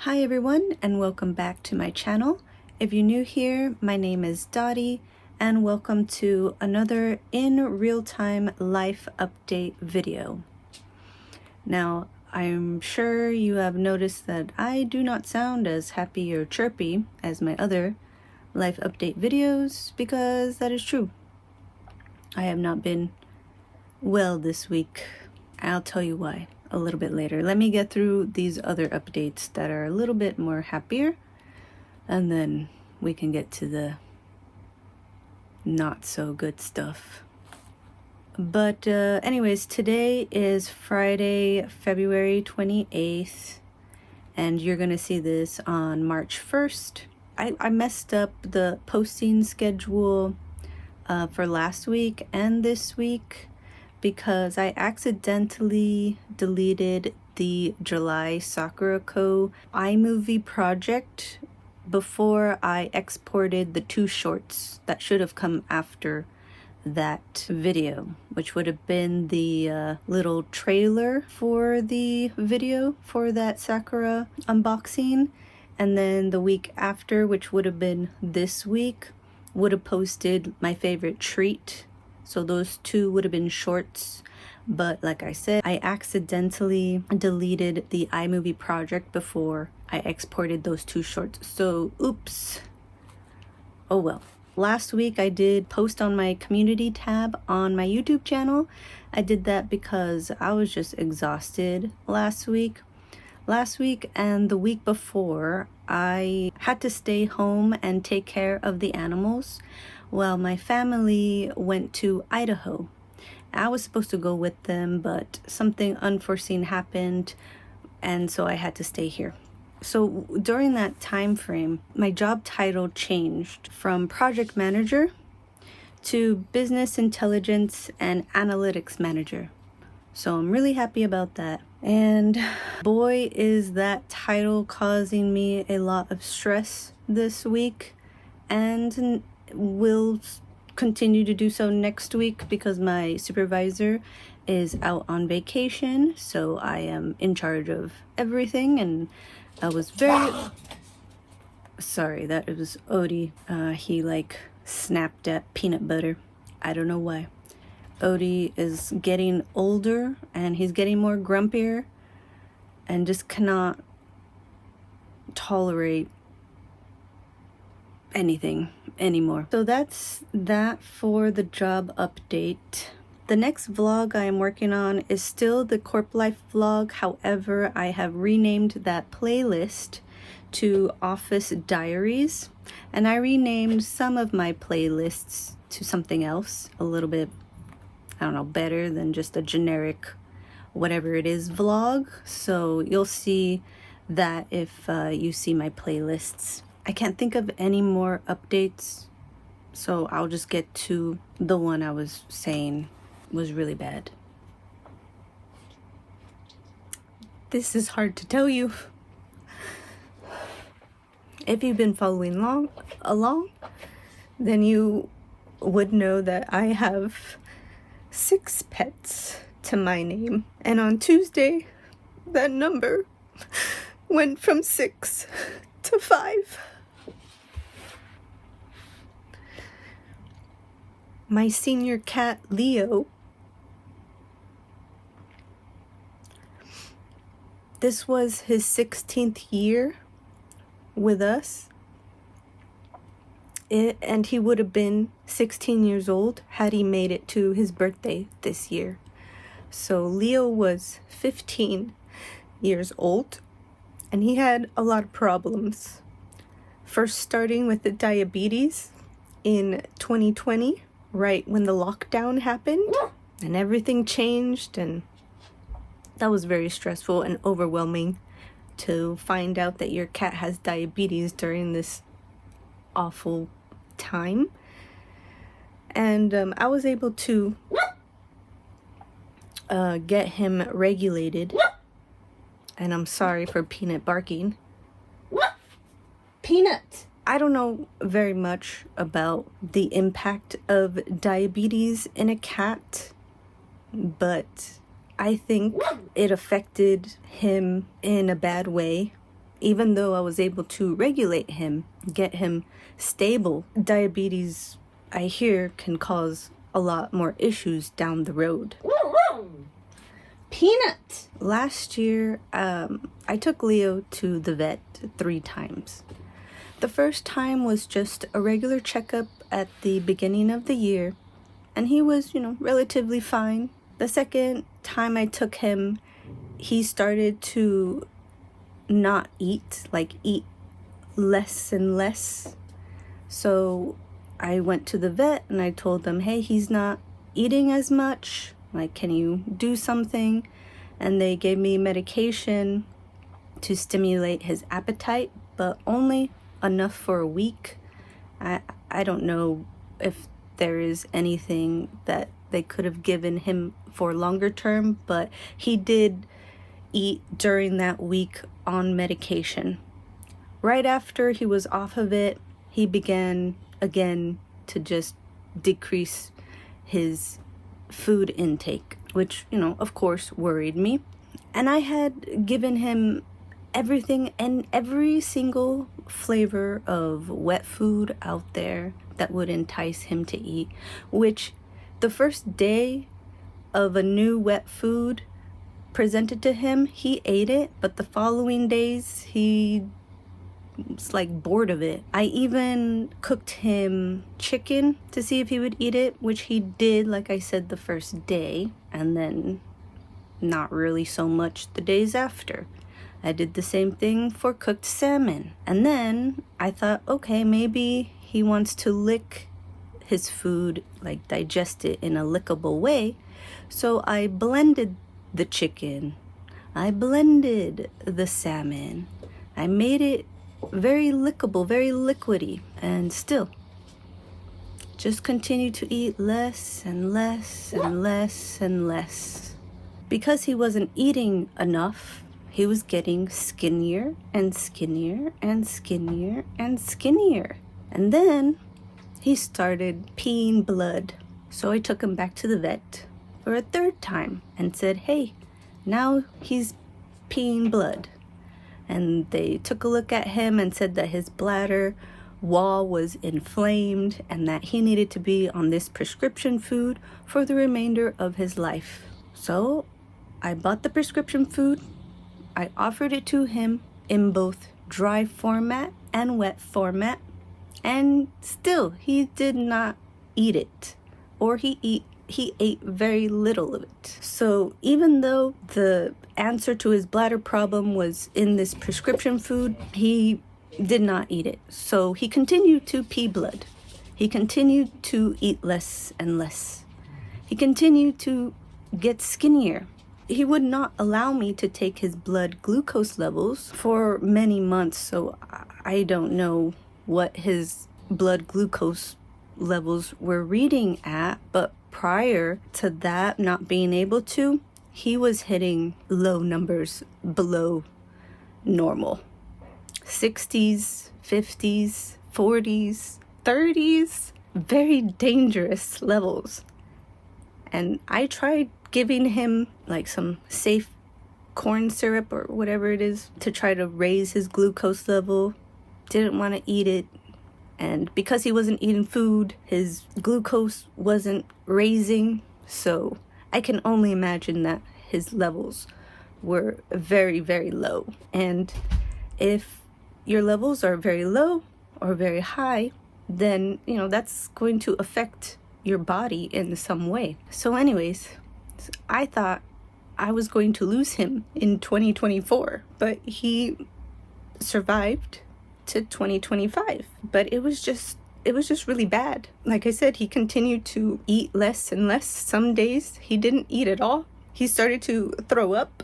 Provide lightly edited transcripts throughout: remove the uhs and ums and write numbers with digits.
Hi everyone, and welcome back to my channel. If you're new here, my name is Dottie and welcome to another in real-time life update video. Now, I'm sure you have noticed that I do not sound as happy or chirpy as my other life update videos because that is true. I have not been well this week. I'll tell you why a little bit later. Let me get through these other updates that are a little bit more happier, and then we can get to the not so good stuff. But anyways, today is Friday, February 28th, and you're gonna see this on March 1st. I messed up the posting schedule for last week and this week because I accidentally deleted the July Sakura Co. iMovie project before I exported the 2 shorts that should have come after that video, which would have been the little trailer for the video for that Sakura unboxing, and then the week after, which would have been this week, would have posted my favorite treat. So those 2 would have been shorts, but like I said, I accidentally deleted the iMovie project before I exported those 2 shorts. So oops. Oh well. Last week I did post on my community tab on my YouTube channel. I did that because I was just exhausted last week. And the week before, I had to stay home and take care of the animals while my family went to Idaho. I was supposed to go with them, but something unforeseen happened, and so I had to stay here. So during that time frame, my job title changed from project manager to business intelligence and analytics manager. So I'm really happy about that. And boy, is that title causing me a lot of stress this week, and will continue to do so next week because my supervisor is out on vacation. So I am in charge of everything, and I was very sorry, that it was Odie. He like snapped at peanut butter. I don't know why. Odie is getting older and he's getting more grumpier and just cannot tolerate anything anymore. So that's that for the job update. The next vlog I am working on is still the Corp Life vlog. However, I have renamed that playlist to Office Diaries, and I renamed some of my playlists to something else, a little bit, I don't know, better than just a generic whatever it is vlog. So you'll see that if you see my playlists. I can't think of any more updates, so I'll just get to the one I was saying was really bad. This is hard to tell you. If you've been following along, then you would know that I have 6 pets to my name, and on Tuesday that number went from 6 to 5. My senior cat Leo, this was his 16th year with us, and he would have been 16 years old had he made it to his birthday this year. So Leo was 15 years old, and he had a lot of problems. First starting with the diabetes in 2020, right when the lockdown happened, and everything changed, and that was very stressful and overwhelming to find out that your cat has diabetes during this awful time. And I was able to get him regulated, and I'm sorry for Peanut barking. Peanut! I don't know very much about the impact of diabetes in a cat, but I think it affected him in a bad way even though I was able to regulate him, get him stable, diabetes, I hear, can cause a lot more issues down the road. Peanut! Last year, I took Leo to the vet 3 times. The first time was just a regular checkup at the beginning of the year, and he was, relatively fine. The second time I took him, he started to not eat, eat less and less. So I went to the vet and I told them, hey, he's not eating as much. Can you do something? And they gave me medication to stimulate his appetite, but only enough for a week. I don't know if there is anything that they could have given him for longer term, but he did eat during that week on medication. Right after he was off of it, he began again to just decrease his food intake, which, of course worried me. And I had given him everything and every single flavor of wet food out there that would entice him to eat, which the first day of a new wet food presented to him, he ate it, but the following days he was bored of it. I even cooked him chicken to see if he would eat it, which he did, like I said, the first day, and then not really so much the days after. I did the same thing for cooked salmon. And then I thought, okay, maybe he wants to lick his food, digest it in a lickable way. So I blended the chicken. I blended the salmon. I made it very lickable, very liquidy, and still just continue to eat less and less and less and less. Because he wasn't eating enough, he was getting skinnier and skinnier and skinnier and skinnier. And then he started peeing blood. So I took him back to the vet for a 3rd time and said, hey, now he's peeing blood. And they took a look at him and said that his bladder wall was inflamed and that he needed to be on this prescription food for the remainder of his life. So I bought the prescription food. I offered it to him in both dry format and wet format, and still he did not eat it, or he ate very little of it. So even though the answer to his bladder problem was in this prescription food, he did not eat it. So he continued to pee blood. He continued to eat less and less. He continued to get skinnier. He would not allow me to take his blood glucose levels for many months, so I don't know what his blood glucose levels were reading at, but prior to that not being able to, he was hitting low numbers below normal. 60s, 50s, 40s, 30s, very dangerous levels. And I tried giving him some safe corn syrup or whatever it is to try to raise his glucose level. Didn't want to eat it. And because he wasn't eating food, his glucose wasn't raising. So I can only imagine that his levels were very, very low. And if your levels are very low or very high, then, that's going to affect your body in some way. So anyways, I thought I was going to lose him in 2024, but he survived to 2025. But it was just really bad. Like I said, he continued to eat less and less. Some days he didn't eat at all. He started to throw up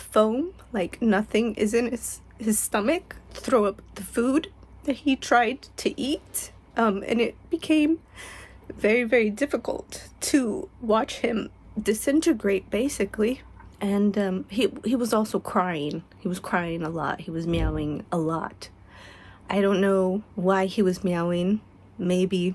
foam, like nothing is in his stomach, throw up the food that he tried to eat. And it became very, very difficult to watch him disintegrate, basically. And he was also crying. He was crying a lot. He was meowing a lot. I don't know why he was meowing. Maybe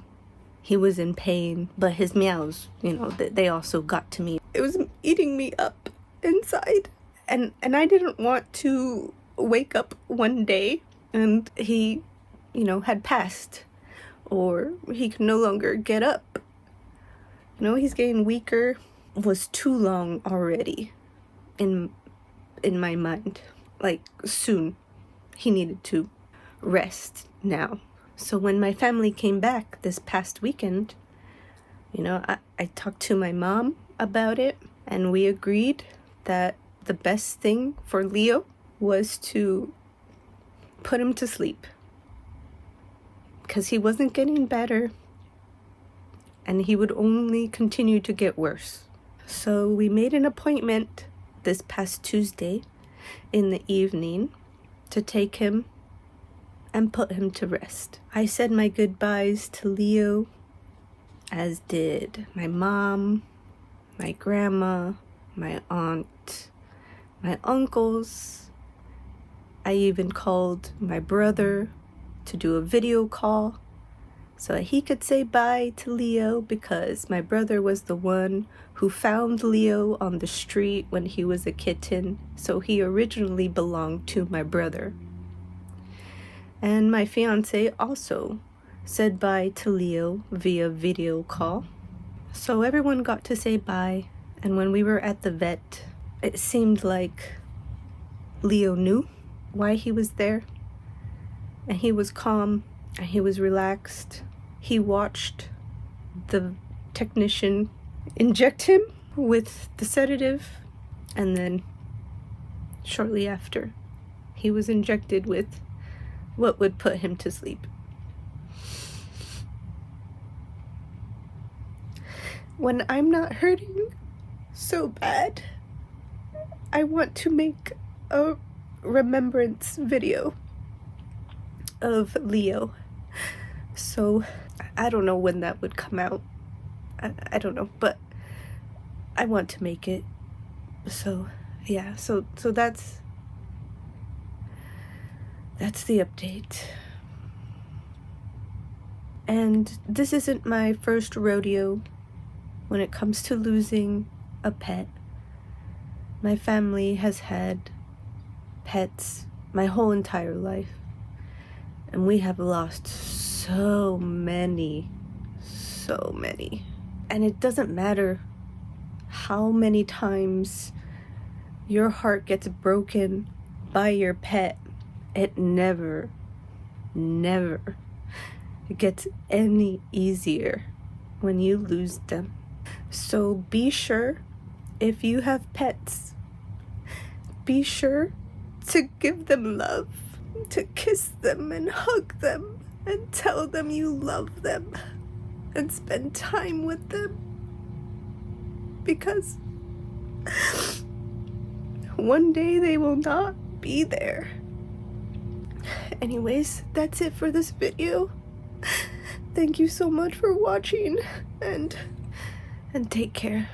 he was in pain, but his meows, they also got to me. It was eating me up inside. And I didn't want to wake up one day and he, had passed, or he could no longer get up. He's getting weaker. It was too long already in my mind. Like, soon he needed to rest now. So when my family came back this past weekend, I talked to my mom about it, and we agreed that the best thing for Leo was to put him to sleep, because he wasn't getting better and he would only continue to get worse. So we made an appointment this past Tuesday in the evening to take him and put him to rest. I said my goodbyes to Leo, as did my mom, my grandma, my aunt, my uncles. I even called my brother to do a video call so he could say bye to Leo, because my brother was the one who found Leo on the street when he was a kitten, so he originally belonged to my brother. And my fiance also said bye to Leo via video call. So everyone got to say bye, and when we were at the vet, it seemed like Leo knew why he was there, and he was calm and he was relaxed. He watched the technician inject him with the sedative, and then shortly after, he was injected with what would put him to sleep. When I'm not hurting so bad, I want to make a remembrance video of Leo. So I don't know when that would come out. I don't know, but I want to make it. So yeah, so that's the update. And this isn't my first rodeo when it comes to losing a pet. My family has had pets my whole entire life, and we have lost so many. And it doesn't matter how many times your heart gets broken by your pet, it never gets any easier when you lose them. So be sure, if you have pets, be sure to give them love, to kiss them and hug them and tell them you love them and spend time with them, because one day they will not be there. Anyways, that's it for this video. Thank you so much for watching, and take care.